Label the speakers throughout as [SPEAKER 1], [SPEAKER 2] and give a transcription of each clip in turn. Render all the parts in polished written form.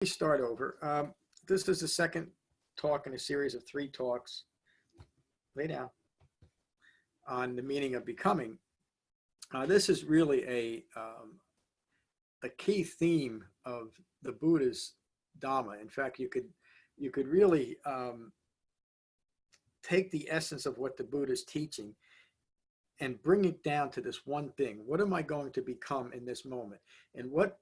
[SPEAKER 1] me start over. This is the second talk in a series of 3 talks, lay down, on the meaning of becoming. This is really a key theme of the Buddha's Dhamma. In fact, you could really take the essence of what the Buddha is teaching and bring it down to this one thing. What am I going to become in this moment? And what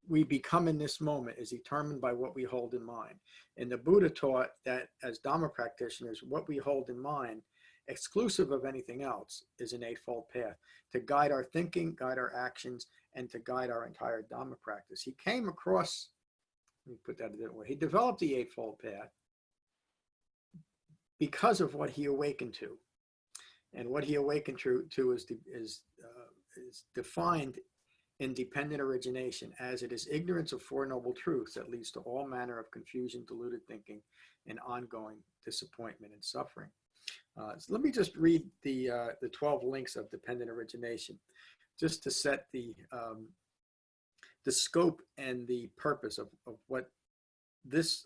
[SPEAKER 1] we become in this moment is determined by what we hold in mind. And the Buddha taught that as Dhamma practitioners, what we hold in mind, exclusive of anything else, is an eightfold path to guide our thinking, guide our actions, and to guide our entire Dhamma practice. He came across, let me put that a different way, he developed the eightfold path because of what he awakened to. And what he awakened to is defined in dependent origination as it is ignorance of Four Noble Truths that leads to all manner of confusion, deluded thinking, and ongoing disappointment and suffering. So let me just read the 12 links of dependent origination, just to set the scope and the purpose of what these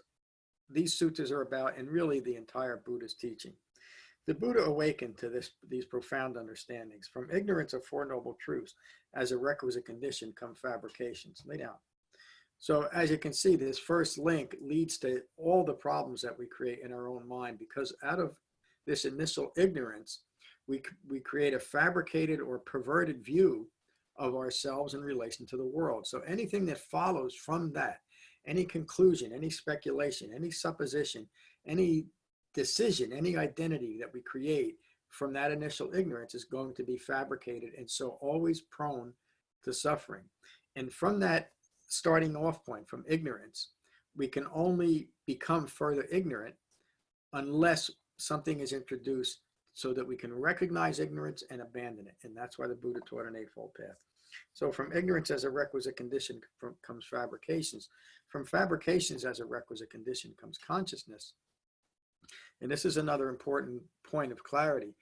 [SPEAKER 1] suttas are about, and really the entire Buddhist teaching. The Buddha awakened to these profound understandings. From ignorance of Four Noble Truths, as a requisite condition, come fabrications. Lay down. So as you can see, this first link leads to all the problems that we create in our own mind, because out of this initial ignorance, we create a fabricated or perverted view of ourselves in relation to the world. So anything that follows from that, any conclusion, any speculation, any supposition, any decision, any identity that we create from that initial ignorance is going to be fabricated, and so always prone to suffering. And from that starting off point, from ignorance, we can only become further ignorant unless something is introduced so that we can recognize ignorance and abandon it. And that's why the Buddha taught an eightfold path. So from ignorance as a requisite condition comes fabrications. From fabrications as a requisite condition comes consciousness. And this is another important point of clarity.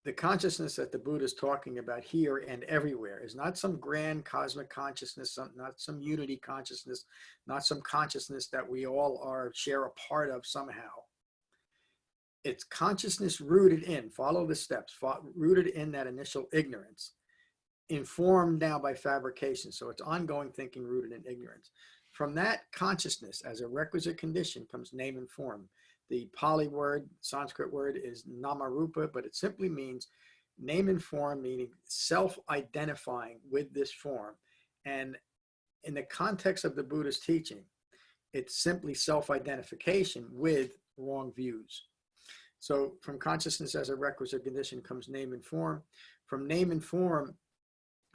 [SPEAKER 1] The consciousness that the Buddha is talking about here and everywhere is not some grand cosmic consciousness, not some unity consciousness, not some consciousness that we all share a part of somehow. It's consciousness rooted in, follow the steps, rooted in that initial ignorance, informed now by fabrication. So it's ongoing thinking rooted in ignorance. From that consciousness as a requisite condition comes name and form. The Pali word, Sanskrit word, is namarupa, but it simply means name and form, meaning self-identifying with this form. And in the context of the Buddha's teaching, it's simply self-identification with wrong views. So from consciousness as a requisite condition comes name and form. From name and form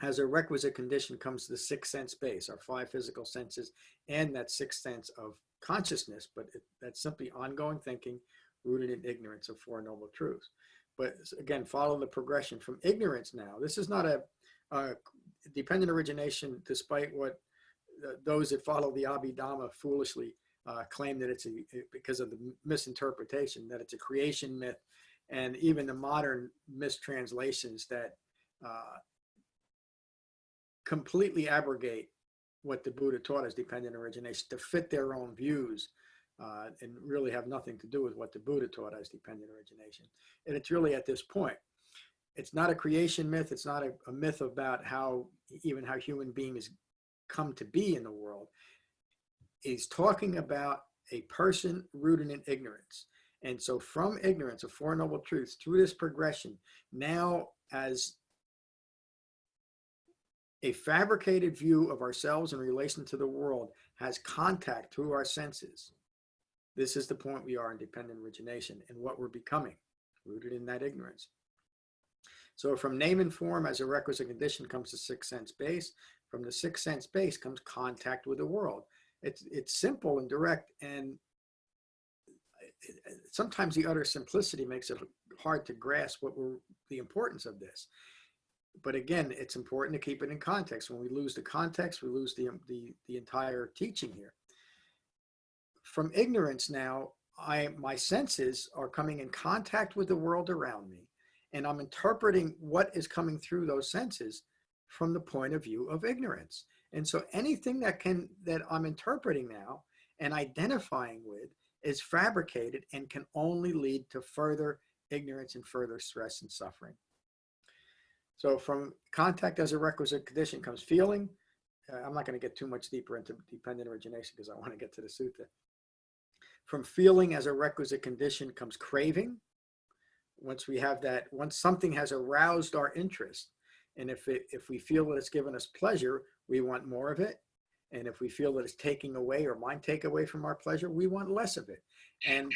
[SPEAKER 1] as a requisite condition comes the sixth sense base, our 5 physical senses, and that sixth sense of consciousness, but that's simply ongoing thinking rooted in ignorance of Four Noble Truths. But again, follow the progression from ignorance now. This is not a dependent origination, despite what those that follow the Abhidhamma foolishly claim that it's because of the misinterpretation, that it's a creation myth, and even the modern mistranslations that completely abrogate what the Buddha taught as dependent origination to fit their own views and really have nothing to do with what the Buddha taught as dependent origination. And it's really at this point. It's not a creation myth. It's not a myth about how human beings come to be in the world. He's talking about a person rooted in ignorance. And so from ignorance of Four Noble Truths through this progression, now as a fabricated view of ourselves in relation to the world has contact through our senses. This is the point we are in dependent origination and what we're becoming, rooted in that ignorance. So from name and form as a requisite condition comes the sixth sense base. From the sixth sense base comes contact with the world. It's simple and direct, and sometimes the utter simplicity makes it hard to grasp the importance of this. But again, it's important to keep it in context. When we lose the context, we lose the entire teaching here. From ignorance now, my senses are coming in contact with the world around me, and I'm interpreting what is coming through those senses from the point of view of ignorance. And so anything that I'm interpreting now and identifying with is fabricated and can only lead to further ignorance and further stress and suffering. So from contact as a requisite condition comes feeling. I'm not going to get too much deeper into dependent origination because I want to get to the sutta. From feeling as a requisite condition comes craving. Once we have that, once something has aroused our interest, and if we feel that it's given us pleasure, we want more of it. And if we feel that it's taking away or might take away from our pleasure, we want less of it. And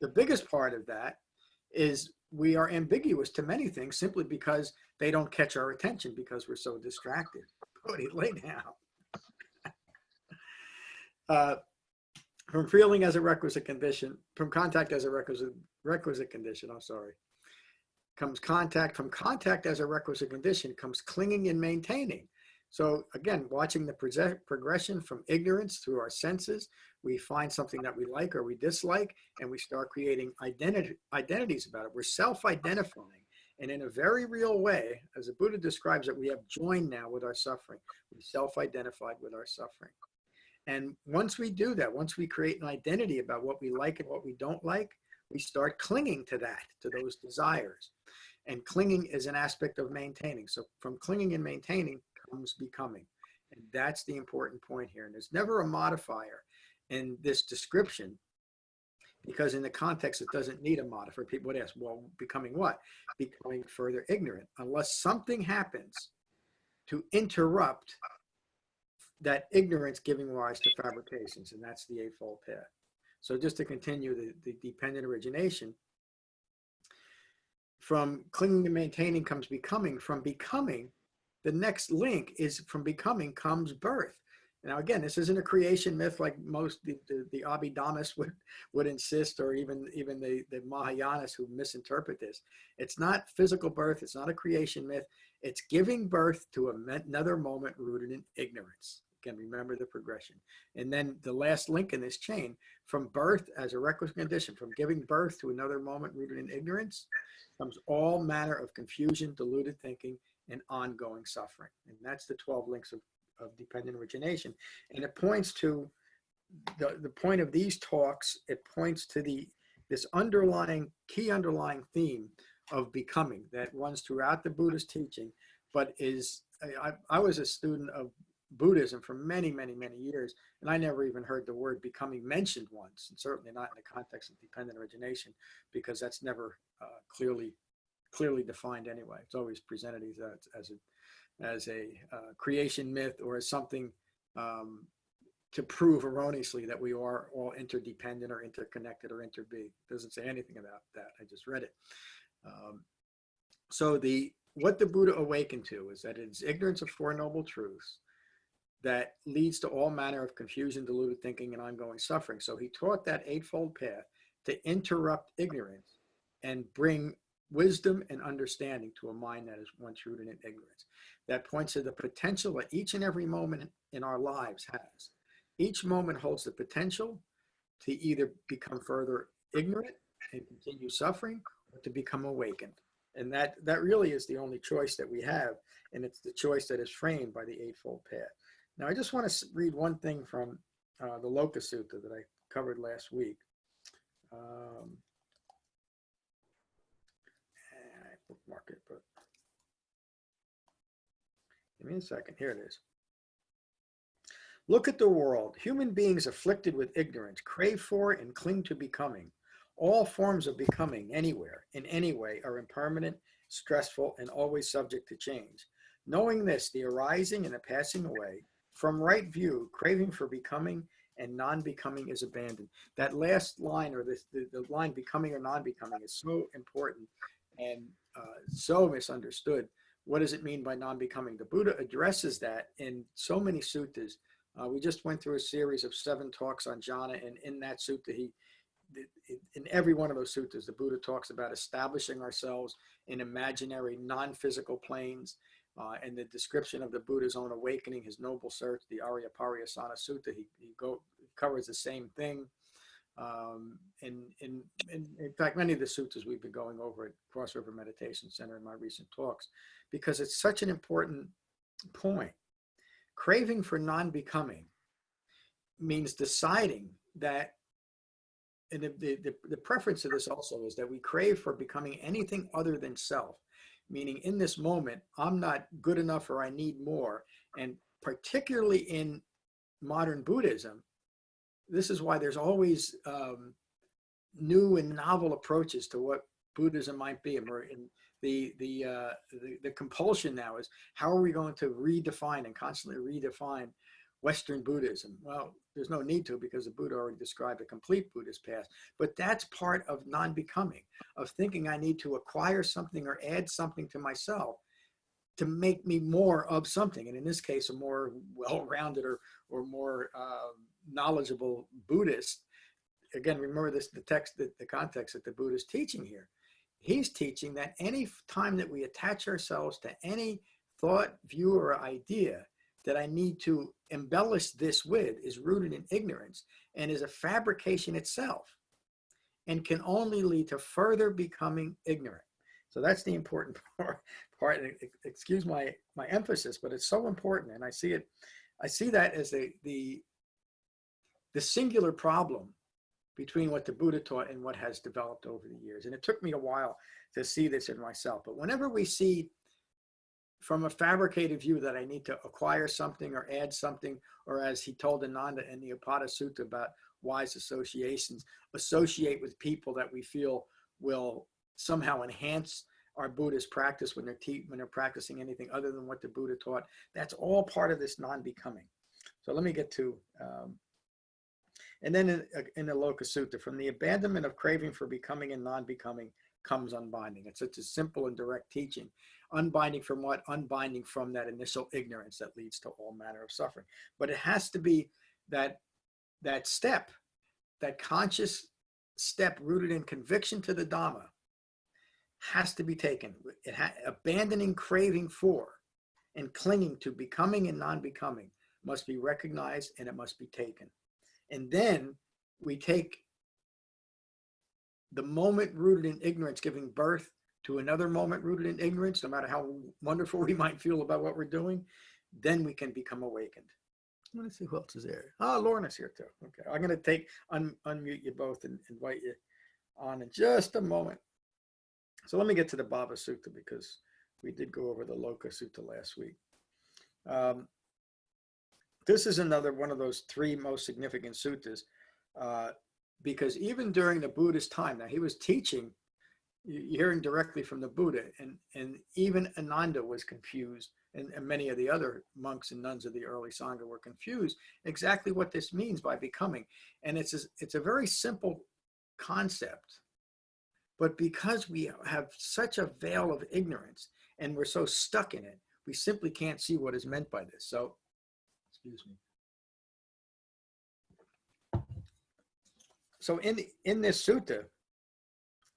[SPEAKER 1] the biggest part of that is we are ambiguous to many things simply because they don't catch our attention because we're so distracted. Cody, lay down. From feeling as a requisite condition, from contact as a requisite condition, comes contact. From contact as a requisite condition comes clinging and maintaining. So again, watching the progression from ignorance through our senses, we find something that we like or we dislike, and we start creating identities about it. We're self-identifying. And in a very real way, as the Buddha describes it, we have joined now with our suffering. We self-identified with our suffering. And once we do that, once we create an identity about what we like and what we don't like, we start clinging to that, to those desires. And clinging is an aspect of maintaining. So from clinging and maintaining comes becoming. And that's the important point here. And there's never a modifier in this description, because in the context, it doesn't need a modifier. People would ask, well, becoming what? Becoming further ignorant, unless something happens to interrupt that ignorance giving rise to fabrications, and that's the Eightfold Path. So just to continue the dependent origination, from clinging to maintaining comes becoming. From becoming, the next link is from becoming comes birth. Now, again, this isn't a creation myth like most the Abhidhammas would insist, or even the Mahayanas who misinterpret this. It's not physical birth. It's not a creation myth. It's giving birth to another moment rooted in ignorance. Again, remember the progression. And then the last link in this chain, from birth as a requisite condition, from giving birth to another moment rooted in ignorance, comes all manner of confusion, deluded thinking, and ongoing suffering. And that's the 12 links of dependent origination. And it points to the point of these talks. It points to this key underlying theme of becoming that runs throughout the Buddha's teaching, but I was a student of Buddhism for many, many, many years, and I never even heard the word becoming mentioned once, and certainly not in the context of dependent origination, because that's never clearly defined anyway. It's always presented as a creation myth, or as something to prove erroneously that we are all interdependent or interconnected or interbe. It doesn't say anything about that. I just read it. So what the Buddha awakened to is that it's ignorance of Four Noble Truths that leads to all manner of confusion, deluded thinking, and ongoing suffering. So he taught that Eightfold Path to interrupt ignorance and bring wisdom and understanding to a mind that is once rooted in ignorance. That points to the potential that each and every moment in our lives has. Each moment holds the potential to either become further ignorant and continue suffering, or to become awakened. And that really is the only choice that we have, and it's the choice that is framed by the Eightfold Path. Now, I just want to read one thing from the Loka Sutta that I covered last week. I bookmark it, but give me a second. Here it is. Look at the world. Human beings afflicted with ignorance crave for and cling to becoming. All forms of becoming anywhere, in any way, are impermanent, stressful, and always subject to change. Knowing this, the arising and the passing away, from right view, craving for becoming and non-becoming is abandoned. That last line, or the line becoming or non-becoming, is so important and so misunderstood. What does it mean by non-becoming? The Buddha addresses that in so many suttas. We just went through a series of 7 talks on jhana, and in that sutta, in every one of those suttas, the Buddha talks about establishing ourselves in imaginary non-physical planes. And the description of the Buddha's own awakening, his noble search, the Aryapariyasana Sutta, he covers the same thing. In fact, many of the suttas we've been going over at Cross River Meditation Center in my recent talks, because it's such an important point Craving for non-becoming means deciding that, and the preference of this also is that we crave for becoming anything other than self, meaning in this moment, I'm not good enough or I need more. And particularly in modern Buddhism, this is why there's always new and novel approaches to what Buddhism might be. And the compulsion now is, how are we going to redefine and constantly redefine Western Buddhism? Well, there's no need to, because the Buddha already described a complete Buddhist path. But that's part of non-becoming, of thinking I need to acquire something or add something to myself to make me more of something. And in this case, a more well-rounded or more knowledgeable Buddhist. Again, remember this, the context that the Buddha is teaching here. He's teaching that any time that we attach ourselves to any thought, view, or idea that I need to embellish this with is rooted in ignorance and is a fabrication itself and can only lead to further becoming ignorant. So that's the important part. Excuse my emphasis, but it's so important. And I see that as the singular problem between what the Buddha taught and what has developed over the years. And it took me a while to see this in myself. But whenever we see from a fabricated view that I need to acquire something or add something, or as he told Ananda in the Bhava Sutta about wise associations, associate with people that we feel will somehow enhance our Buddhist practice when they're practicing anything other than what the Buddha taught. That's all part of this non-becoming. So let me get to, and then in the Loka Sutta, from the abandonment of craving for becoming and non-becoming comes unbinding. It's such a simple and direct teaching. Unbinding from what? Unbinding from that initial ignorance that leads to all manner of suffering. But it has to be that step, that conscious step rooted in conviction to the Dhamma, has to be taken. Abandoning craving for and clinging to becoming and non-becoming must be recognized, and it must be taken. And then we take the moment rooted in ignorance, giving birth to another moment rooted in ignorance, no matter how wonderful we might feel about what we're doing, then we can become awakened. I want to see who else is there. Oh, Lorna's here too. Okay, I'm going to unmute you both and invite you on in just a moment. So let me get to the Bhava Sutta, because we did go over the Loka Sutta last week. This is another one of those three most significant suttas, because even during the Buddha's time, now he was teaching, hearing directly from the Buddha, and even Ananda was confused, and many of the other monks and nuns of the early Sangha were confused exactly what this means by becoming. And it's a very simple concept, but because we have such a veil of ignorance and we're so stuck in it, we simply can't see what is meant by this. So, excuse me. So in this sutta,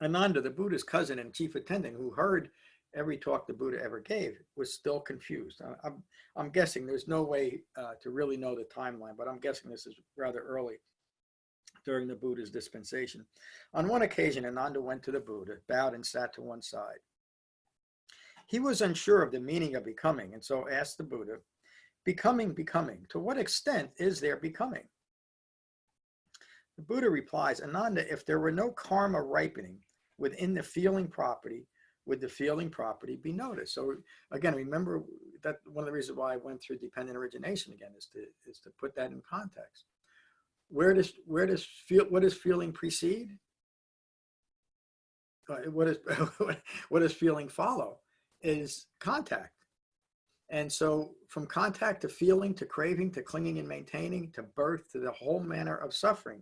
[SPEAKER 1] Ananda, the Buddha's cousin and chief attendant, who heard every talk the Buddha ever gave, was still confused. I'm guessing, there's no way to really know the timeline, but I'm guessing this is rather early during the Buddha's dispensation. On one occasion, Ananda went to the Buddha, bowed and sat to one side. He was unsure of the meaning of becoming, and so asked the Buddha, becoming, to what extent is there becoming? The Buddha replies, Ananda, if there were no karma ripening within the feeling property, would the feeling property be noticed? So again, remember that one of the reasons why I went through dependent origination again is to put that in context. What does feeling precede? What does feeling follow? Is contact. And so from contact to feeling, to craving, to clinging and maintaining, to birth, to the whole manner of suffering.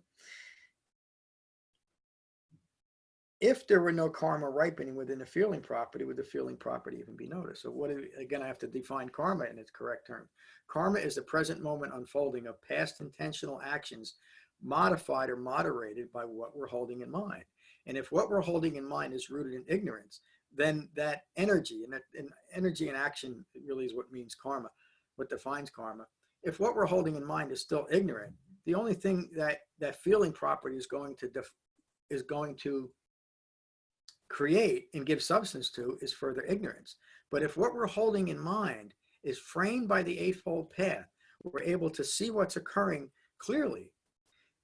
[SPEAKER 1] If there were no karma ripening within the feeling property, would the feeling property even be noticed? So again, I have to define karma in its correct term. Karma is the present moment unfolding of past intentional actions modified or moderated by what we're holding in mind. And if what we're holding in mind is rooted in ignorance, then that energy, and energy and action really is what means karma, what defines karma. If what we're holding in mind is still ignorant, the only thing that feeling property is going to create and give substance to is further ignorance. But if what we're holding in mind is framed by the Eightfold Path, we're able to see what's occurring clearly,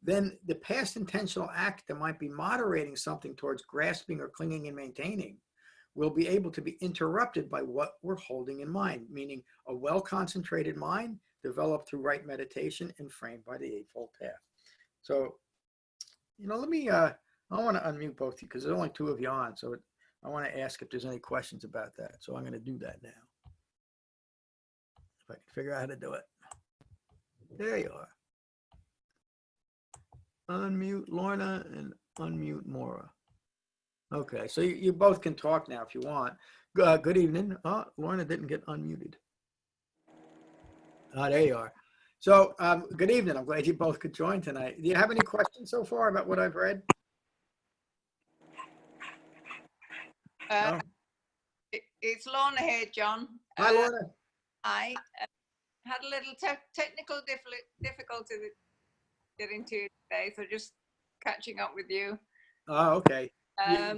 [SPEAKER 1] then the past intentional act that might be moderating something towards grasping or clinging and maintaining will be able to be interrupted by what we're holding in mind, meaning a well-concentrated mind developed through right meditation and framed by the Eightfold Path. So, let me, I want to unmute both of you because there's only two of you on. So I want to ask if there's any questions about that. So I'm going to do that now. If I can figure out how to do it. There you are. Unmute Lorna and unmute Maura. Okay, so you both can talk now if you want. Good evening. Oh, Lorna didn't get unmuted. Oh, there you are. So good evening. I'm glad you both could join tonight. Do you have any questions so far about what I've read?
[SPEAKER 2] No? It's Lorna here, John.
[SPEAKER 1] Hi, Lorna.
[SPEAKER 2] I had a little technical difficulty with getting to you today, so just catching up with you.
[SPEAKER 1] Oh, okay.
[SPEAKER 2] I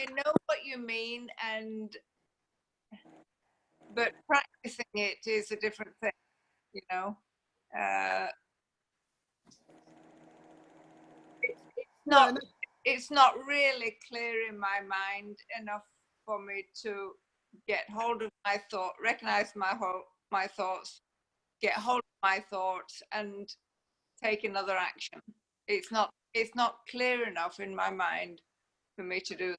[SPEAKER 2] know what you mean, but practicing it is a different thing, It's not really clear in my mind enough for me to get hold of my thought, recognize my thoughts, get hold of my thoughts, and take another action. It's not clear enough in my mind for me to do that.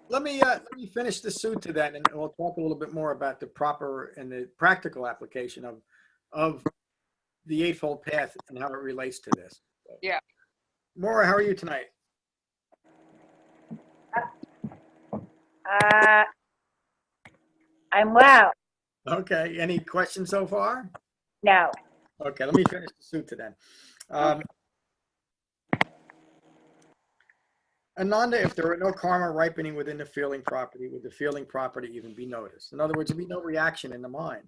[SPEAKER 1] Let me finish the sutta then, and we'll talk a little bit more about the proper and the practical application of the Eightfold Path and how it relates to this.
[SPEAKER 2] Yeah.
[SPEAKER 1] Maura, how are you tonight?
[SPEAKER 3] I'm well.
[SPEAKER 1] Okay. Any questions so far?
[SPEAKER 3] No.
[SPEAKER 1] Okay. Let me finish the sutta then. Ananda, if there were no karma ripening within the feeling property, would the feeling property even be noticed? In other words, there'd be no reaction in the mind.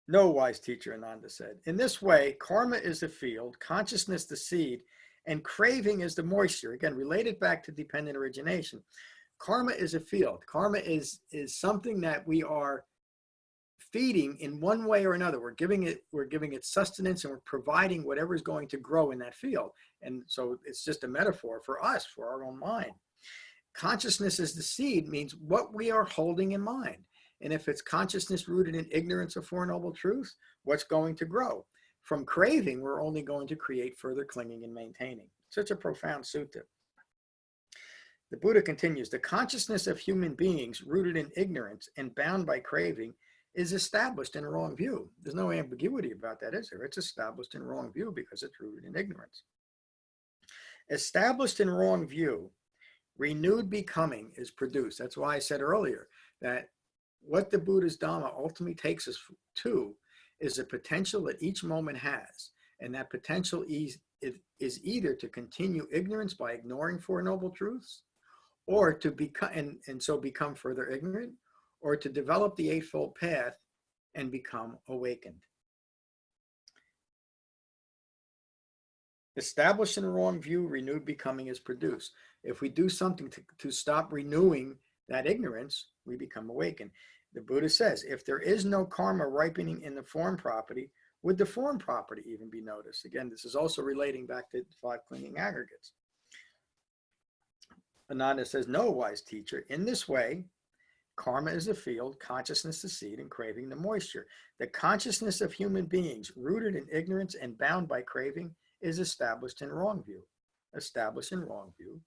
[SPEAKER 1] No, wise teacher, Ananda said. In this way, karma is the field, consciousness the seed, and craving is the moisture. Again, related back to dependent origination. Karma is a field. Karma is something that we are feeding in one way or another. We're giving it sustenance, and we're providing whatever is going to grow in that field. And so it's just a metaphor for us, for our own mind. Consciousness is the seed means what we are holding in mind. And if it's consciousness rooted in ignorance of Four Noble Truths, what's going to grow? From craving, we're only going to create further clinging and maintaining. Such a profound sutta. The Buddha continues, the consciousness of human beings rooted in ignorance and bound by craving is established in wrong view. There's no ambiguity about that, is there? It's established in wrong view because it's rooted in ignorance. Established in wrong view, renewed becoming is produced. That's why I said earlier that what the Buddha's Dhamma ultimately takes us to is a potential that each moment has. And that potential is either to continue ignorance by ignoring Four Noble Truths, or to become, and so become further ignorant, or to develop the Eightfold Path and become awakened. Established in a wrong view, renewed becoming is produced. If we do something to stop renewing that ignorance, we become awakened. The Buddha says, if there is no karma ripening in the form property, would the form property even be noticed? Again, this is also relating back to 5 clinging aggregates. Ananda says, no, wise teacher. In this way, karma is the field, consciousness the seed, and craving the moisture. The consciousness of human beings, rooted in ignorance and bound by craving, is established in wrong view. Established in wrong view,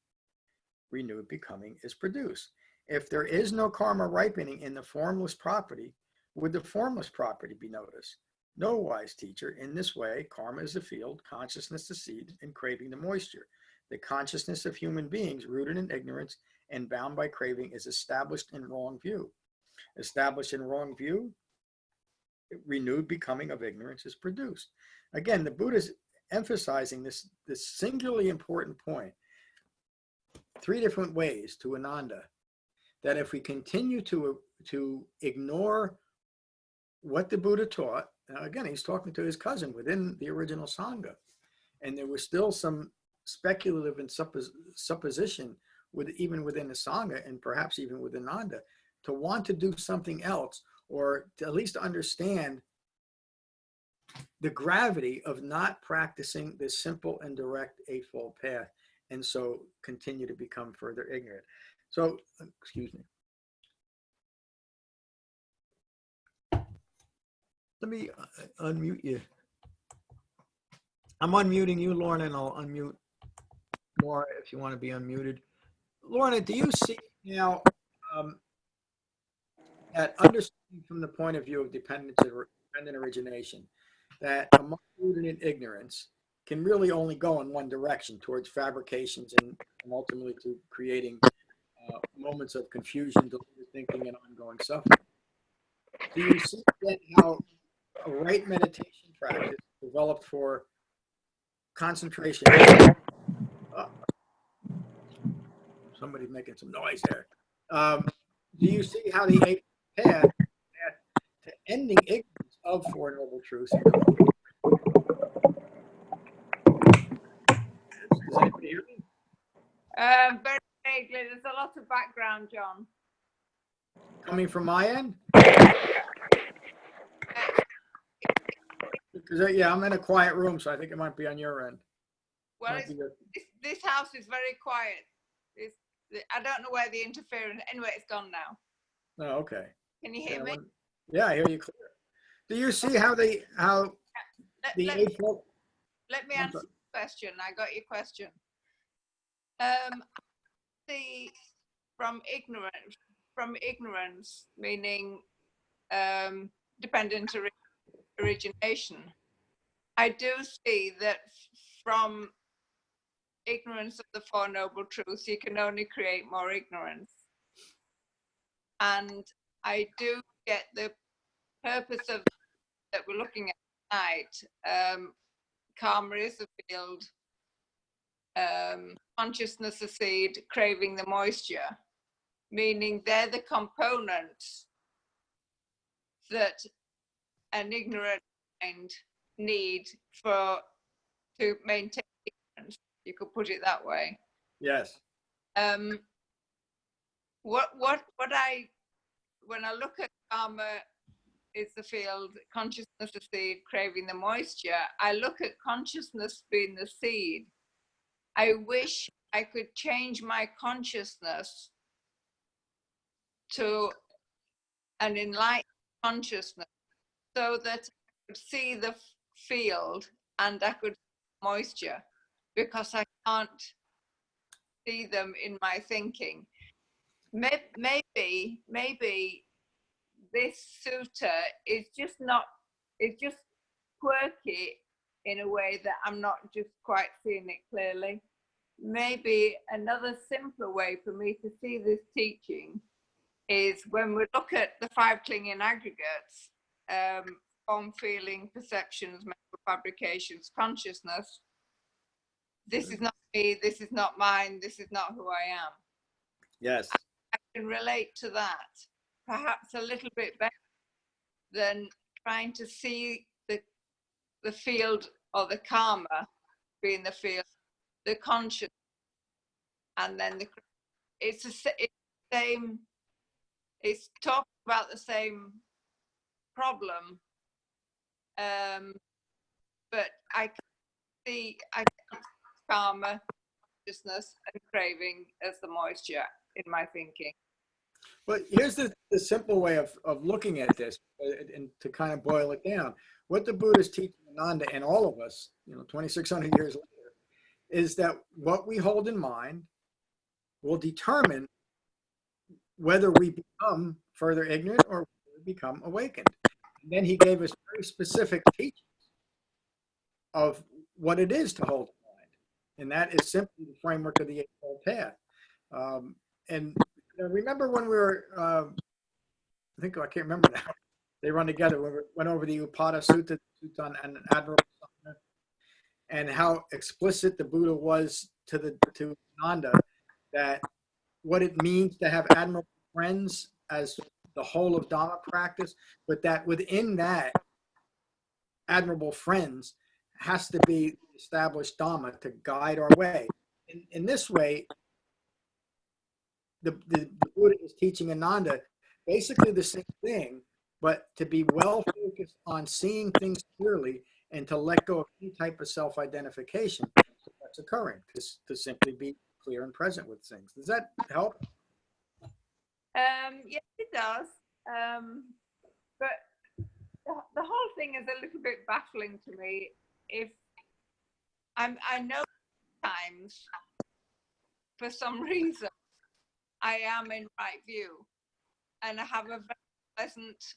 [SPEAKER 1] renewed becoming is produced. If there is no karma ripening in the formless property, would the formless property be noticed? No, wise teacher. In this way, karma is the field, consciousness the seed, and craving the moisture. The consciousness of human beings, rooted in ignorance and bound by craving, is established in wrong view. Established in wrong view, renewed becoming of ignorance is produced. Again, the Buddha is emphasizing this singularly important point 3 different ways to Ananda, that if we continue to ignore what the Buddha taught, now again, he's talking to his cousin within the original Sangha, and there was still some speculative and supposition even within the Sangha, and perhaps even with Ananda, to want to do something else, or to at least understand the gravity of not practicing this simple and direct eightfold path, and so continue to become further ignorant. So, excuse me. Let me unmute you. I'm unmuting you, Lorna, and I'll unmute Maura if you want to be unmuted. Lorna, do you see now that understanding from the point of view of dependent origination, that a mind rooted in ignorance can really only go in one direction, towards fabrications and ultimately to creating moments of confusion, deluded thinking, and ongoing suffering? Do you see then how a right meditation practice developed for concentration? Somebody's making some noise there. Do you see how the eighth path to ending ignorance of Four Noble Truths? Does anybody hear me?
[SPEAKER 2] Very vaguely. There's a lot of background, John.
[SPEAKER 1] Coming from my end? Because yeah, I'm in a quiet room, so I think it might be on your end.
[SPEAKER 2] Well, this house is very quiet. I don't know where the interference. Anyway, it's gone now.
[SPEAKER 1] Oh, okay.
[SPEAKER 2] Can you hear me?
[SPEAKER 1] Yeah, I hear you clear. Do you see how
[SPEAKER 2] let me answer the question. I got your question. See, from ignorance, meaning dependent origination, I do see that from ignorance of the Four Noble Truths, you can only create more ignorance. And I do get the purpose of that we're looking at tonight. Karma is a field, consciousness a seed, craving the moisture, meaning they're the components that an ignorant mind need to maintain ignorance. You could put it that way.
[SPEAKER 1] Yes.
[SPEAKER 2] When I look at karma is the field, consciousness the seed, craving the moisture, I look at consciousness being the seed. I wish I could change my consciousness to an enlightened consciousness so that I could see the field and I could see moisture, because I can't see them in my thinking. Maybe this sutta is just quirky in a way that I'm not just quite seeing it clearly. Maybe another simpler way for me to see this teaching is when we look at the five clinging aggregates, form, feeling, perceptions, mental fabrications, consciousness. This is not me, this is not mine, this is not who I am.
[SPEAKER 1] Yes.
[SPEAKER 2] I can relate to that perhaps a little bit better than trying to see the field, or the karma being the field, the conscious, and then it's the same. It's talking about the same problem, but I can see karma, consciousness, and craving as the moisture in my thinking.
[SPEAKER 1] But here's the simple way of looking at this, and to kind of boil it down. What the Buddha's teaching Ananda and all of us, 2,600 years later, is that what we hold in mind will determine whether we become further ignorant or become awakened. And then he gave us very specific teachings of what it is to hold in mind. And that is simply the framework of the Eightfold Path. And remember when we were, I can't remember now, they run together, when we went over the Upada Sutta on an admirable Sutta, and how explicit the Buddha was to Ananda that what it means to have admirable friends as the whole of Dhamma practice, but that within that admirable friends has to be established Dhamma to guide our way. In this way, the Buddha is teaching Ananda basically the same thing, but to be well focused on seeing things clearly and to let go of any type of self-identification that's occurring, to simply be clear and present with things. Does that help?
[SPEAKER 2] Yes, it does. But the whole thing is a little bit baffling to me. If I know times for some reason I am in right view and I have a very pleasant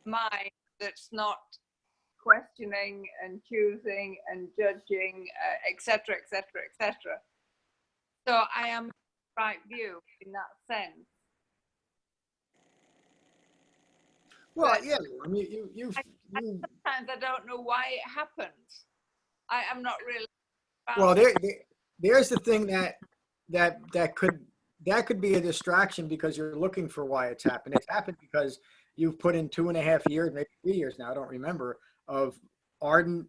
[SPEAKER 2] mind that's not questioning and choosing and judging, etc., etc., etc. So I am in right view in that sense.
[SPEAKER 1] Well,
[SPEAKER 2] But
[SPEAKER 1] yeah. I mean, you
[SPEAKER 2] sometimes I don't know why it happens. I am not really.
[SPEAKER 1] well, there's the thing that could be a distraction because you're looking for why it's happened. It's happened because you've put in 2.5 years, maybe 3 years now, I don't remember, of ardent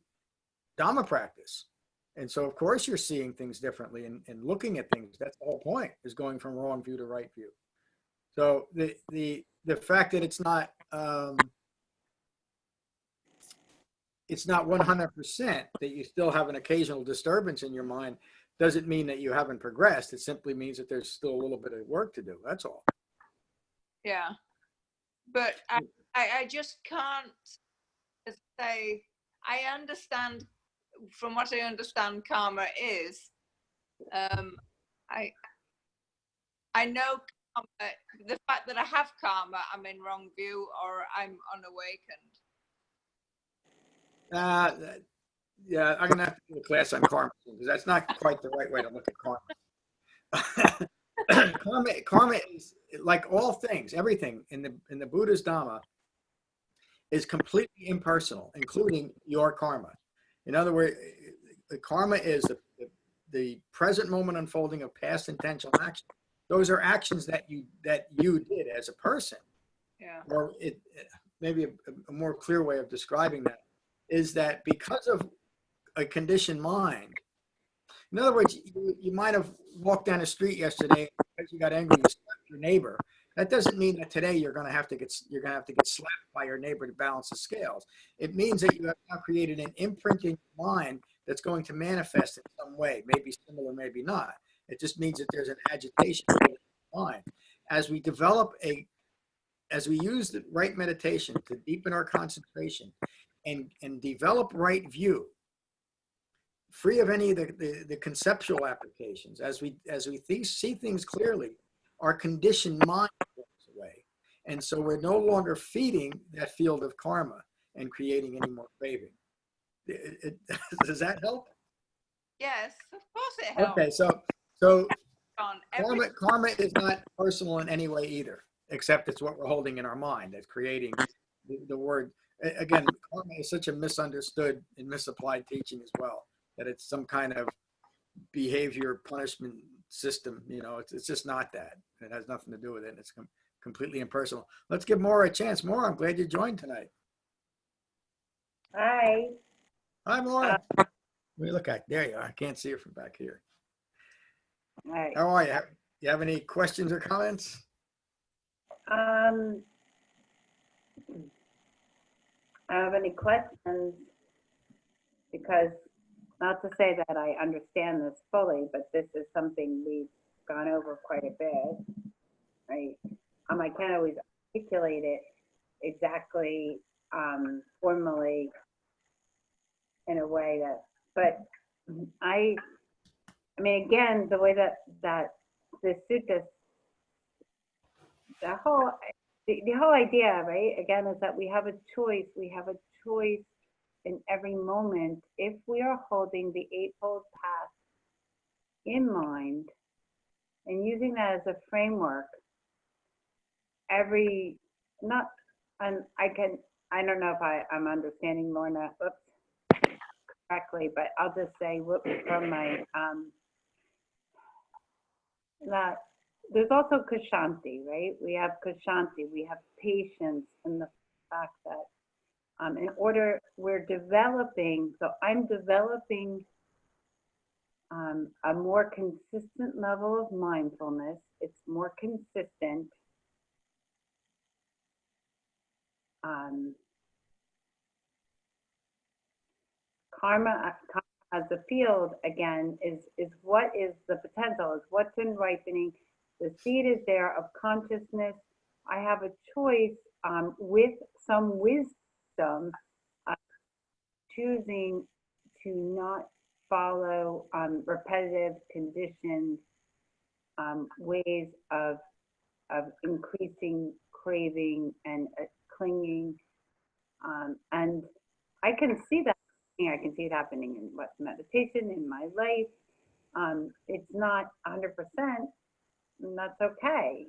[SPEAKER 1] Dhamma practice. And so, of course, you're seeing things differently and looking at things. That's the whole point, is going from wrong view to right view. So the fact that it's not 100%, that you still have an occasional disturbance in your mind, doesn't mean that you haven't progressed. It simply means that there's still a little bit of work to do. That's all.
[SPEAKER 2] Yeah. But I just can't say, I understand, from what I understand karma is, I know karma, the fact that I have karma, I'm in wrong view or I'm unawakened.
[SPEAKER 1] Yeah, I'm gonna have to do a class on karma because that's not quite the right way to look at karma. Karma is, like all things, everything in the Buddha's Dhamma is completely impersonal, including your karma. In other words, the karma is the present moment unfolding of past intentional action. Those are actions that you did as a person.
[SPEAKER 2] Yeah.
[SPEAKER 1] Or maybe a more clear way of describing that is that because of a conditioned mind. In other words, you might have walked down the street yesterday because you got angry, you slapped your neighbor. That doesn't mean that today you're going to have to get slapped by your neighbor to balance the scales. It means that you have now created an imprint in your mind that's going to manifest in some way, maybe similar, maybe not. It just means that there's an agitation in your mind. As we use the right meditation to deepen our concentration and develop right view, free of any of the conceptual applications, as we see things clearly, our conditioned mind goes away. And so we're no longer feeding that field of karma and creating any more craving. Does that help?
[SPEAKER 2] Yes, of course it helps.
[SPEAKER 1] Okay, so karma is not personal in any way either, except it's what we're holding in our mind that's creating the word. Again, karma is such a misunderstood and misapplied teaching as well, that it's some kind of behavior punishment system. It's just not that. It has nothing to do with it. It's completely impersonal. Let's give Maura a chance. Maura, I'm glad you joined tonight.
[SPEAKER 3] Hi.
[SPEAKER 1] Hi, Maura. Let me look at. There you are. I can't see her from back here.
[SPEAKER 3] Hi.
[SPEAKER 1] How are you? You have any questions or comments?
[SPEAKER 3] I have any questions because, not to say that I understand this fully, but this is something we've gone over quite a bit, right? I can't always articulate it exactly, formally in a way that, but I mean, again, the way that the sutta, the whole idea, right, again, is that we have a choice. We have a choice in every moment if we are holding the Eightfold Path in mind and using that as a framework. I don't know if I'm understanding Lorna correctly, but I'll just say from my that there's also Kshanti, right? We have Kshanti, we have patience in the fact that we're developing, so I'm developing a more consistent level of mindfulness. It's more consistent. Karma as a field, again, is what is the potential, is what's in ripening. The seed is there of consciousness. I have a choice with some wisdom, choosing to not follow repetitive, conditioned ways of increasing craving and clinging. And I can see that. I can see it happening in meditation, in my life. It's not 100%, and that's okay.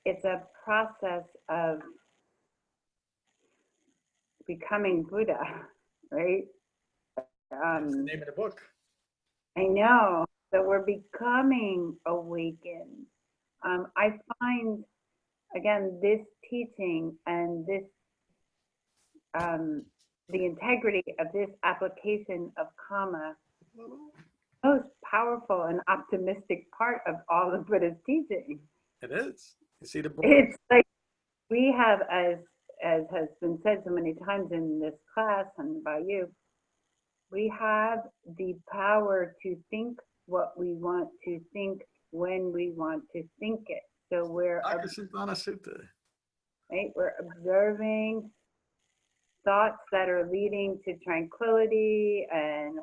[SPEAKER 3] It's a process of becoming Buddha, right?
[SPEAKER 1] That's the name of the book.
[SPEAKER 3] I know. So we're becoming awakened. I find, again, this teaching and this, the integrity of this application of karma, most powerful and optimistic part of all of Buddha's teaching.
[SPEAKER 1] It is. You see the book?
[SPEAKER 3] It's like we have, as has been said so many times in this class and by you, we have the power to think what we want to think when we want to think it. So we're
[SPEAKER 1] Bhava Sutta.
[SPEAKER 3] Right? We're observing thoughts that are leading to tranquility and,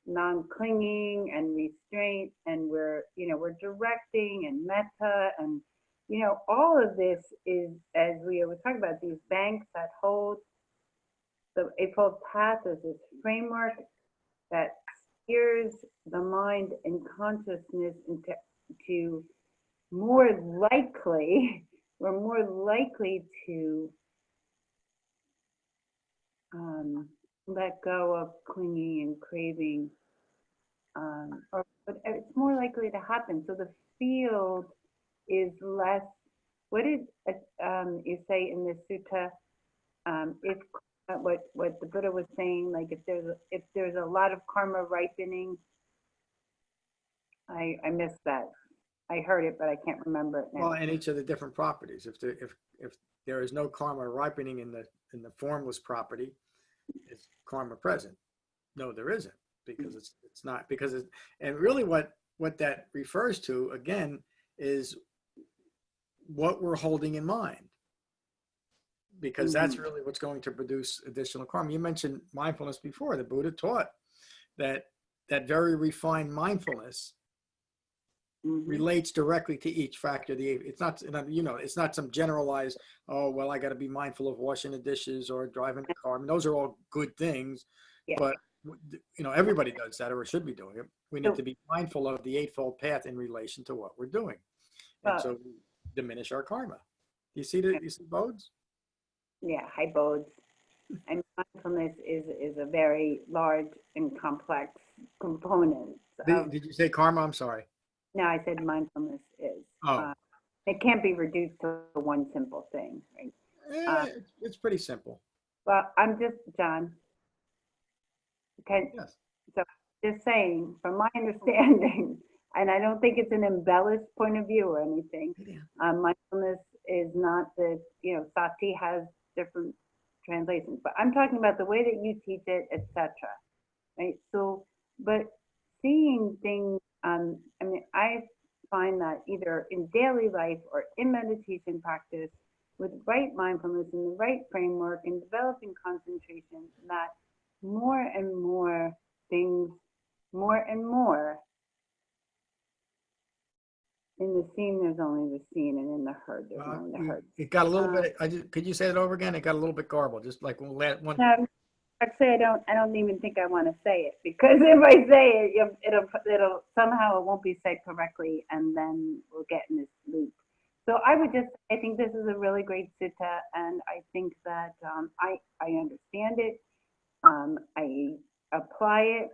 [SPEAKER 3] non-clinging and restraint, and we're directing and metta, and all of this is, as we always talk about, these banks that hold the Eightfold Path as this framework that steers the mind and consciousness into more likely, we're more likely to let go of clinging and craving, but it's more likely to happen. So the field is less. What did you say in this sutta? If what the Buddha was saying, like if there's a lot of karma ripening, I missed that. I heard it, but I can't remember it now.
[SPEAKER 1] Well, and each of the different properties. If there is no karma ripening in the formless property, is karma present? No, there isn't, because it's not, because it's, and really what that refers to again is what we're holding in mind, because that's really what's going to produce additional karma. You mentioned mindfulness before. The Buddha taught that very refined mindfulness relates directly to each factor. It's not, it's not some generalized, oh, well, I got to be mindful of washing the dishes or driving the car. I mean, those are all good things, but everybody does that, or should be doing it. We need to be mindful of the Eightfold Path in relation to what we're doing, and so we diminish our karma. You see bodes? Yeah,
[SPEAKER 3] hi bodes. And mindfulness is a very large and complex component.
[SPEAKER 1] Did you say karma? I'm sorry.
[SPEAKER 3] No, I said mindfulness is. It can't be reduced to one simple thing, right?
[SPEAKER 1] It's pretty simple.
[SPEAKER 3] Well, I'm just, John. Okay.
[SPEAKER 1] Yes.
[SPEAKER 3] So just saying, from my understanding, and I don't think it's an embellished point of view or anything. Mindfulness is not the, sati has different translations, but I'm talking about the way that you teach it, etc. Right? So, but seeing things, I find that either in daily life or in meditation practice, with right mindfulness and the right framework and developing concentration, that more and more things, more and more, in the seen there's only the seen, and in the heard there's only the heard.
[SPEAKER 1] It got a little bit. Could you say it over again? It got a little bit garbled, just like one.
[SPEAKER 3] Actually, I don't even think I want to say it, because if I say it, it'll somehow it won't be said correctly, and then we'll get in this loop. So I think this is a really great sutta, and I think that I understand it. I apply it,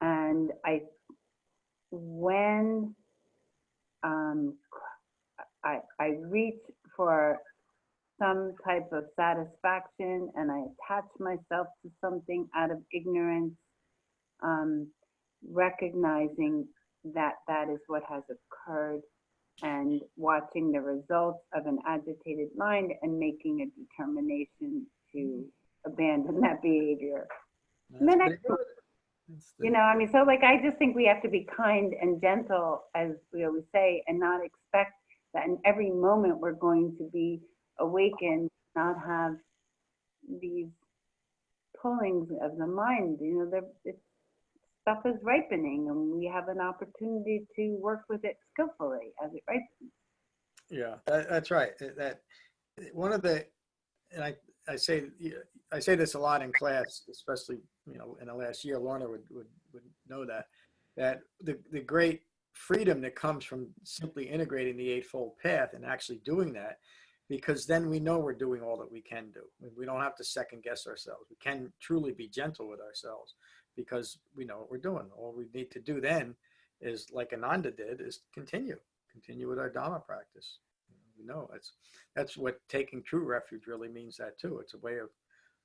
[SPEAKER 3] and when I reach for some type of satisfaction and I attach myself to something out of ignorance, recognizing that that is what has occurred and watching the results of an agitated mind and making a determination to abandon that behavior. And then
[SPEAKER 1] That's pretty good.
[SPEAKER 3] you know, I mean, so like, I just think we have to be kind and gentle, as we always say, and not expect that in every moment we're going to be awakened, not have these pullings of the mind. You know, stuff is ripening and we have an opportunity to work with it skillfully as it ripens.
[SPEAKER 1] Yeah, that's right. That one of the, and I say this a lot in class, especially, you know, in the last year. Lorna would know that the great freedom that comes from simply integrating the Eightfold Path and actually doing that, because then we know we're doing all that we can do. We don't have to second guess ourselves. We can truly be gentle with ourselves because we know what we're doing. All we need to do then is, like Ananda did, is continue with our Dhamma practice. You know, that's what taking true refuge really means. That too. It's a way of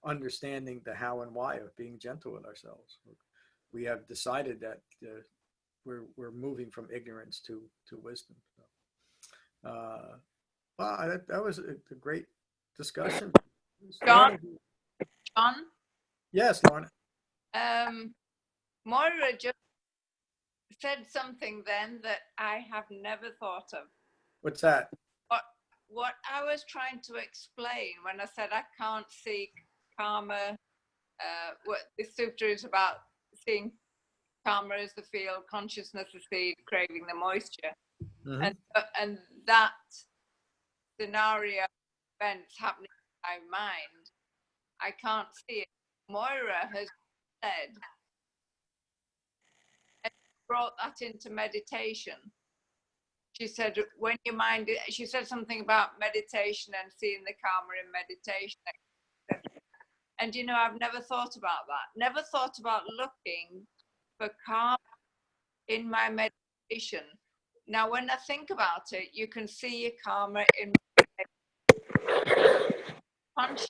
[SPEAKER 1] understanding the how and why of being gentle with ourselves. We have decided that we're moving from ignorance to wisdom. So, wow, that was a great discussion.
[SPEAKER 2] John?
[SPEAKER 1] Yes, Lorna.
[SPEAKER 2] Moira just said something then that I have never thought of.
[SPEAKER 1] What's that?
[SPEAKER 2] What I was trying to explain when I said I can't see karma, what this sutra is about, seeing karma as the field, consciousness the seed, craving the moisture.
[SPEAKER 1] Mm-hmm.
[SPEAKER 2] And that scenario events happening in my mind, I can't see it. Moira has said, and brought that into meditation. She said, when your mind, she said something about meditation and seeing the karma in meditation. And, you know, I've never thought about that. Never thought about looking for karma in my meditation. Now, when I think about it, you can see your karma in conscious.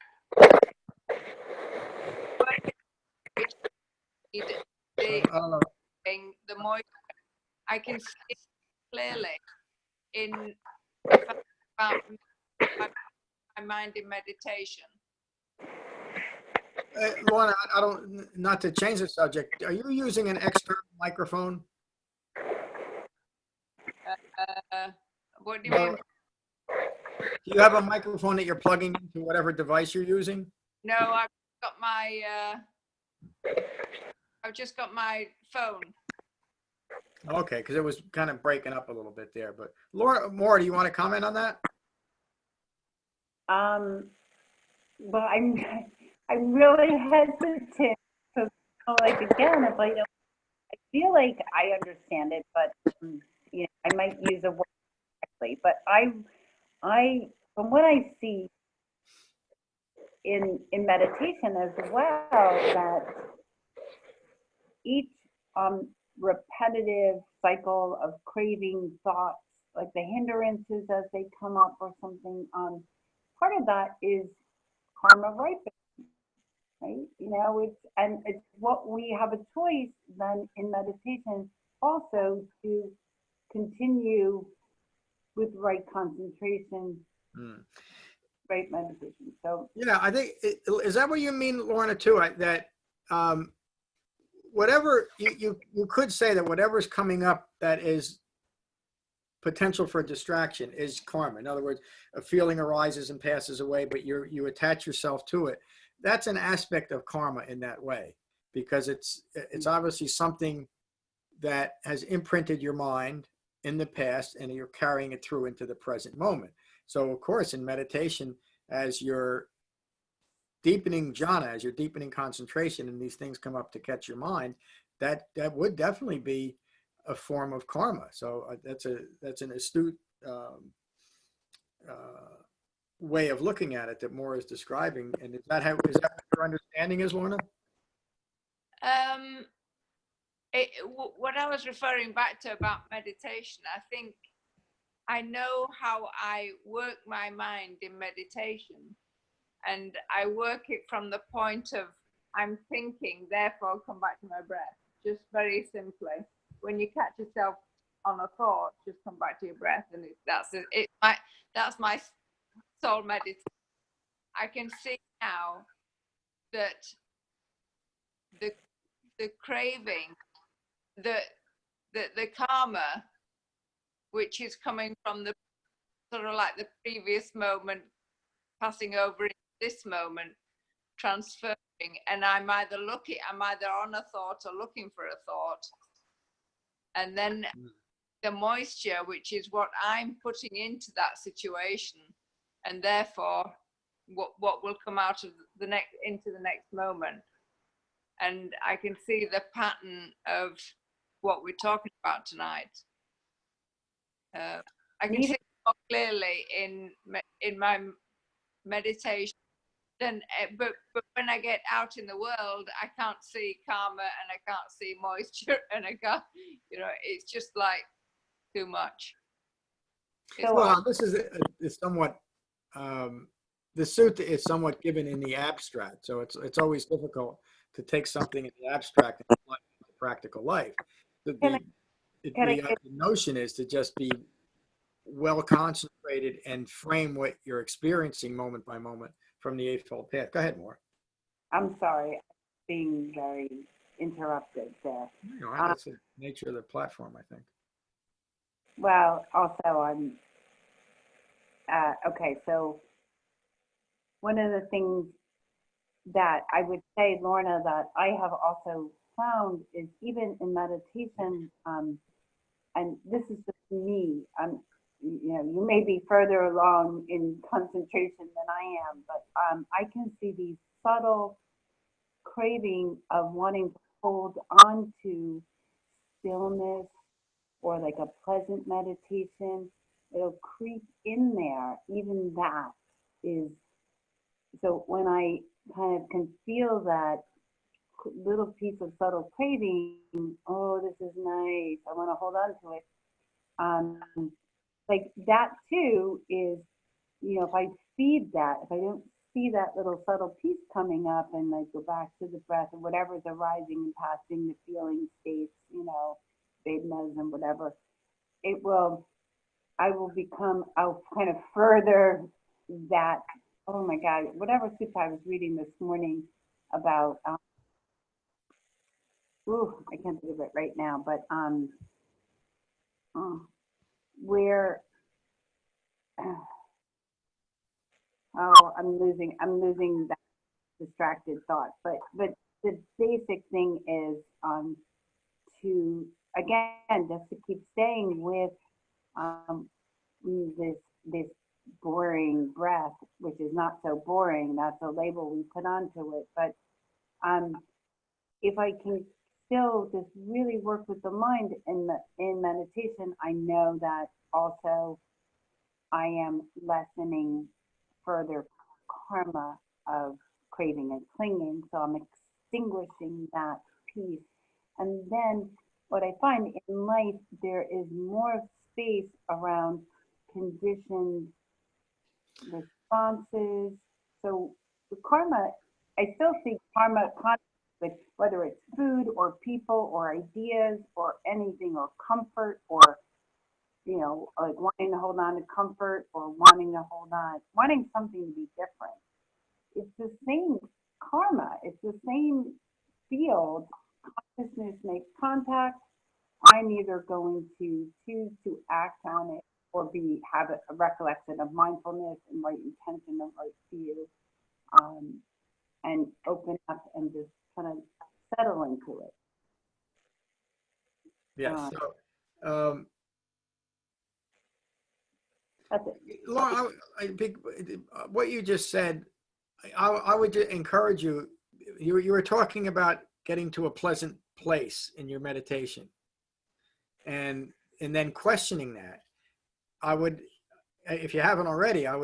[SPEAKER 2] The moisture, I can see it clearly in if I about my mind in meditation.
[SPEAKER 1] Lorna, I don't, not to change the subject. Are you using an external microphone?
[SPEAKER 2] What do you mean?
[SPEAKER 1] Do you have a microphone that you're plugging into whatever device you're using?
[SPEAKER 2] No, I've just got my phone.
[SPEAKER 1] Okay, because it was kind of breaking up a little bit there. But Laura, Maura, do you want to comment on that?
[SPEAKER 3] Well, I'm really hesitant. So, like, again, if I feel like I understand it, but you know, I might use a word correctly. But I, from what I see in meditation as well, that each repetitive cycle of craving thoughts, like the hindrances as they come up or something, part of that is karma ripening, right? You know, it's what we have a choice then in meditation also to continue with right concentration, right meditation. So
[SPEAKER 1] yeah, I think is that what you mean, Lorna, too? That whatever you could say that whatever's coming up that is potential for distraction is karma. In other words, a feeling arises and passes away, but you attach yourself to it. That's an aspect of karma in that way, because it's obviously something that has imprinted your mind in the past and you're carrying it through into the present moment. So of course, in meditation, as you're deepening jhana, as you're deepening concentration and these things come up to catch your mind, that would definitely be a form of karma. So that's an astute way of looking at it that Maura is describing. And is that what your understanding is, Lorna?
[SPEAKER 2] What I was referring back to about meditation, I think I know how I work my mind in meditation, and I work it from the point of I'm thinking, therefore come back to my breath. Just very simply, when you catch yourself on a thought, just come back to your breath, and that's my soul meditation. I can see now that the craving, the karma, which is coming from the sort of like the previous moment, passing over into this moment, transferring, and I'm either on a thought or looking for a thought, and then the moisture, which is what I'm putting into that situation, and therefore what will come out of into the next moment. And I can see the pattern of what we're talking about tonight. I can see it more clearly in my meditation. Then, but when I get out in the world, I can't see karma and I can't see moisture, and I can't, it's just like too much.
[SPEAKER 1] Well, this is somewhat. The sutta is somewhat given in the abstract, so it's always difficult to take something in the abstract and apply it to practical life. The notion is to just be well concentrated and frame what you're experiencing moment by moment from the Eightfold Path. Go ahead, Moore.
[SPEAKER 3] I'm sorry, being very interrupted there.
[SPEAKER 1] That's the nature of the platform, I think.
[SPEAKER 3] Well, also I'm, okay, so one of the things that I would say, Lorna, that I have also found is even in meditation, and this is just me, you may be further along in concentration than I am, but I can see these subtle craving of wanting to hold on to stillness or like a pleasant meditation. It'll creep in there. Even that is, so when I kind of can feel that little piece of subtle craving, oh, this is nice, I want to hold on to it. Like that too is, if I feed that, if I don't see that little subtle piece coming up and I go back to the breath or whatever's arising and passing, the feeling states, vedanas and whatever, I will become, I'll kind of further that, oh my God, whatever sutta I was reading this morning about, I can't think of it right now, but where, I'm losing that distracted thought, but the basic thing is to, again, just to keep staying with this boring breath, which is not so boring. That's a label we put onto it. But if I can still just really work with the mind in meditation, I know that also I am lessening further karma of craving and clinging. So I'm extinguishing that piece. And then what I find in life, there is more space around conditioned responses. So the karma, I still see karma with whether it's food or people or ideas or anything, or comfort, or like wanting to hold on to comfort or wanting something to be different. It's the same karma. It's the same field. Consciousness makes contact. I'm either going to choose to act on it or have a recollection of mindfulness and right intention and right view, and open up and just kind of settle into it.
[SPEAKER 1] Yes.
[SPEAKER 3] That's it.
[SPEAKER 1] Laura, what you just said, I would encourage you. You were talking about getting to a pleasant place in your meditation, and then questioning that. I would, if you haven't already, I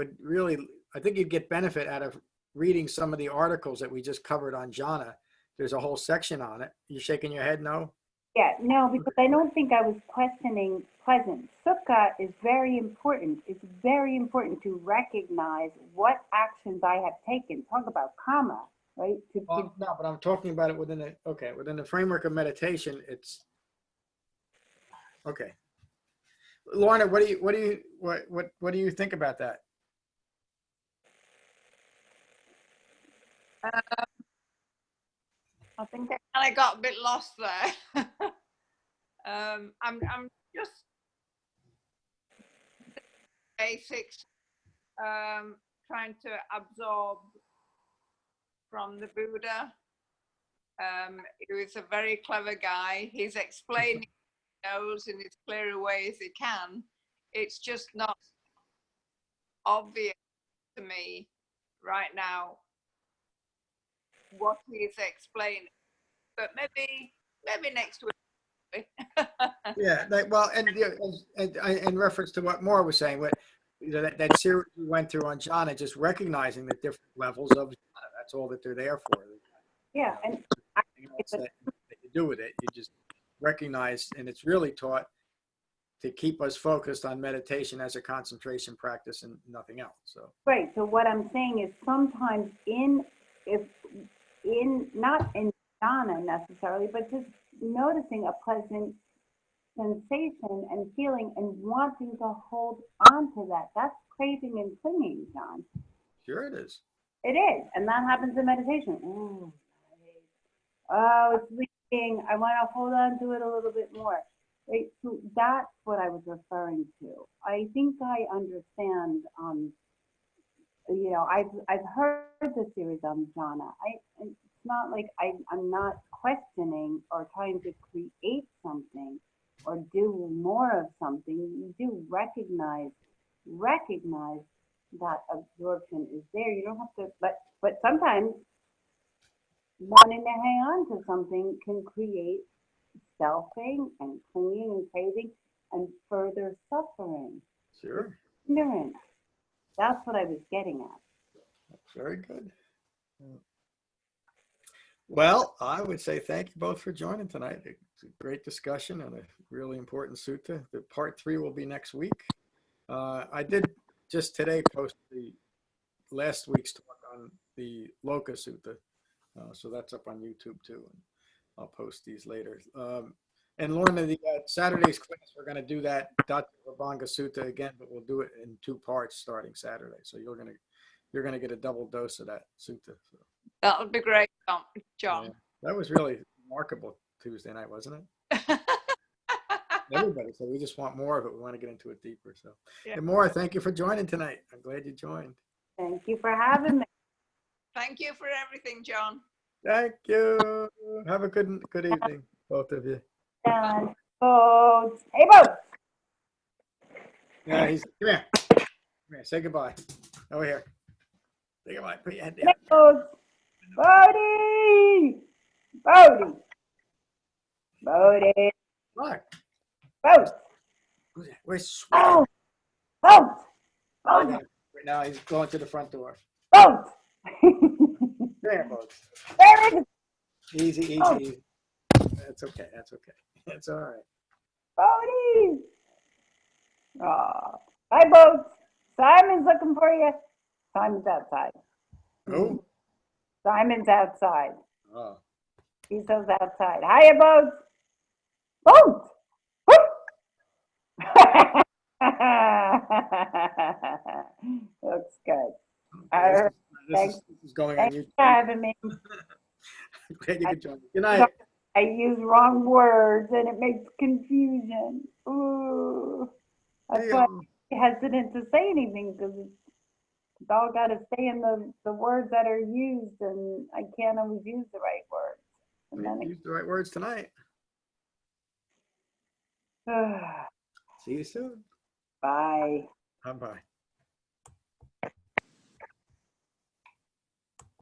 [SPEAKER 1] think you'd get benefit out of reading some of the articles that we just covered on jhana. There's a whole section on it. You shaking your head no?
[SPEAKER 3] Yeah, no, because I don't think I was questioning pleasant. Sukha is very important. It's very important to recognize what actions I have taken. Talk about karma, right?
[SPEAKER 1] Well, no, but I'm talking about it within within the framework of meditation. It's okay. Lorna, what do you think about that?
[SPEAKER 2] I think I kind of got a bit lost there. I'm just basics, trying to absorb from the Buddha. He was a very clever guy. He's explaining he knows in as clear a way as he can. It's just not obvious to me right now what he's explaining. But maybe next week.
[SPEAKER 1] Yeah, well, and in reference to what Maura was saying, that series we went through on jhana, just recognizing the different levels of jhana. That's all that they're there for.
[SPEAKER 3] Yeah, and
[SPEAKER 1] That you do with it, you just recognize, and it's really taught to keep us focused on meditation as a concentration practice and nothing else. So
[SPEAKER 3] right. So what I'm saying is sometimes not in jhana necessarily, but just noticing a pleasant sensation and feeling and wanting to hold on to that. That's craving and clinging, John.
[SPEAKER 1] sure it is.
[SPEAKER 3] It is. And that happens in meditation. Ooh, oh, it's leaking. I want to hold on to it a little bit more. Right? So that's what I was referring to. I think I understand. I've heard the series on jhana. It's not like I'm not questioning or trying to create something or do more of something. You do recognize that absorption is there. You don't have to, but sometimes wanting to hang on to something can create selfing and clinging and craving and further suffering.
[SPEAKER 1] Sure.
[SPEAKER 3] Ignorance. That's what I was getting at.
[SPEAKER 1] Very good. Well, I would say thank you both for joining tonight. It's a great discussion on a really important sutta. The part 3 will be next week. I did just today post the last week's talk on the Loka Sutta. So that's up on YouTube too. And I'll post these later. And Lorna, the Saturday's class, we're going to do that Vibhanga Sutta again, but we'll do it in 2 parts starting Saturday. So you're going to get a double dose of that sutta. So.
[SPEAKER 2] That would be great, John.
[SPEAKER 1] Yeah, that was really remarkable Tuesday night, wasn't it? Everybody. So we just want more of it. We want to get into it deeper. So, yeah. And Maura, thank you for joining tonight. I'm glad you joined.
[SPEAKER 3] Thank you for having me.
[SPEAKER 2] Thank you for everything, John.
[SPEAKER 1] Thank you. Have a good evening, both of you.
[SPEAKER 3] And boats. Hey, boats.
[SPEAKER 1] Yeah, come here. Come here. Say goodbye. Over here. Say goodbye. Put your head down.
[SPEAKER 3] Boats. Bodie. Bodie. Bodie.
[SPEAKER 1] What?
[SPEAKER 3] Boats.
[SPEAKER 1] Who's that? Where's Sweet?
[SPEAKER 3] Oh. Boats. Boats.
[SPEAKER 1] Right now he's going to the front door.
[SPEAKER 3] Boats.
[SPEAKER 1] There, boats.
[SPEAKER 3] There it is.
[SPEAKER 1] Easy.
[SPEAKER 3] Oh.
[SPEAKER 1] Easy. That's okay. That's all right.
[SPEAKER 3] Bodie. Oh. Hi, boats. Simon's looking for you. Simon's outside.
[SPEAKER 1] Who?
[SPEAKER 3] Simon's outside.
[SPEAKER 1] Oh.
[SPEAKER 3] He's outside. Hiya, boats. Boats. Woo! Looks good.
[SPEAKER 1] This is going on
[SPEAKER 3] Thanks
[SPEAKER 1] YouTube.
[SPEAKER 3] for having me.
[SPEAKER 1] Glad you could join me. Good night.
[SPEAKER 3] I use wrong words and it makes confusion. Ooh. That's why I'm hesitant to say anything because it's all got to stay in the words that are used, and I can't always use the right words. And then
[SPEAKER 1] Use the right words tonight. See you soon.
[SPEAKER 3] Bye.
[SPEAKER 1] Bye-bye.